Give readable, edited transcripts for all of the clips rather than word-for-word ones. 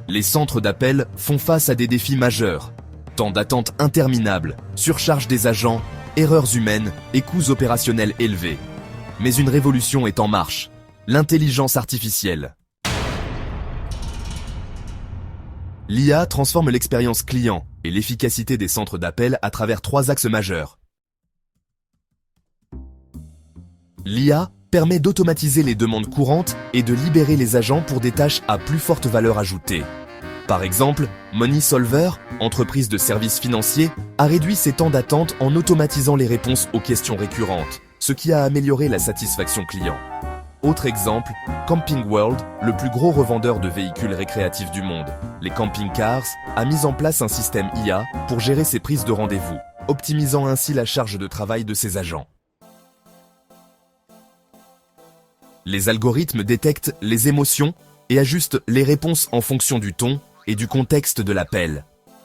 Les centres d'appel font face à des défis majeurs. Temps d'attente interminable, surcharge des agents, erreurs humaines et coûts opérationnels élevés. Mais une révolution est en marche. L'intelligence artificielle. L'IA transforme l'expérience client et l'efficacité des centres d'appel à travers 3 axes majeurs. L'IA permet d'automatiser les demandes courantes et de libérer les agents pour des tâches à plus forte valeur ajoutée. Par exemple, MoneySolver, entreprise de services financiers, a réduit ses temps d'attente en automatisant les réponses aux questions récurrentes, ce qui a amélioré la satisfaction client. Autre exemple, Camping World, le plus gros revendeur de véhicules récréatifs du monde, les Camping Cars, a mis en place un système IA pour gérer ses prises de rendez-vous, optimisant ainsi la charge de travail de ses agents. Les algorithmes détectent les émotions et ajustent les réponses en fonction du ton et du contexte de l'appel.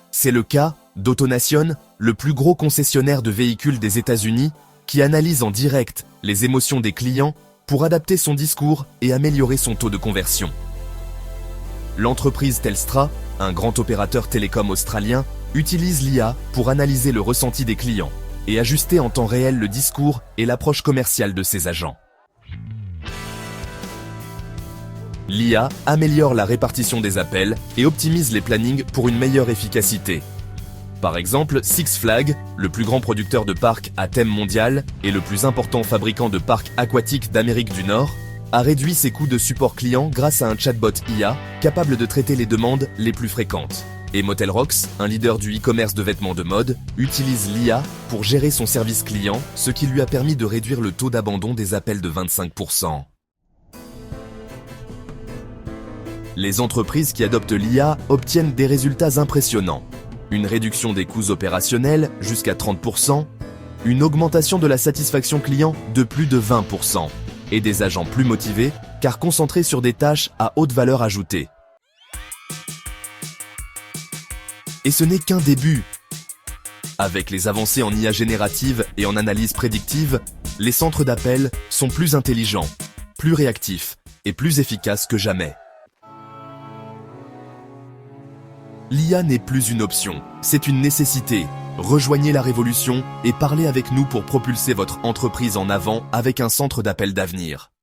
C'est le cas d'AutoNation, le plus gros concessionnaire de véhicules des États-Unis, qui analyse en direct les émotions des clients pour adapter son discours et améliorer son taux de conversion. L'entreprise Telstra, un grand opérateur télécom australien, utilise l'IA pour analyser le ressenti des clients et ajuster en temps réel le discours et l'approche commerciale de ses agents. L'IA améliore la répartition des appels et optimise les plannings pour une meilleure efficacité. Par exemple, Six Flags, le plus grand producteur de parcs à thème mondial et le plus important fabricant de parcs aquatiques d'Amérique du Nord, a réduit ses coûts de support client grâce à un chatbot IA capable de traiter les demandes les plus fréquentes. Et Motel Rocks, un leader du e-commerce de vêtements de mode, utilise l'IA pour gérer son service client, ce qui lui a permis de réduire le taux d'abandon des appels de 25%. Les entreprises qui adoptent l'IA obtiennent des résultats impressionnants. Une réduction des coûts opérationnels jusqu'à 30%, une augmentation de la satisfaction client de plus de 20%, et des agents plus motivés car concentrés sur des tâches à haute valeur ajoutée. Et ce n'est qu'un début. Avec les avancées en IA générative et en analyse prédictive, les centres d'appel sont plus intelligents, plus réactifs et plus efficaces que jamais. L'IA n'est plus une option, c'est une nécessité. Rejoignez la révolution et parlez avec nous pour propulser votre entreprise en avant avec un centre d'appel d'avenir.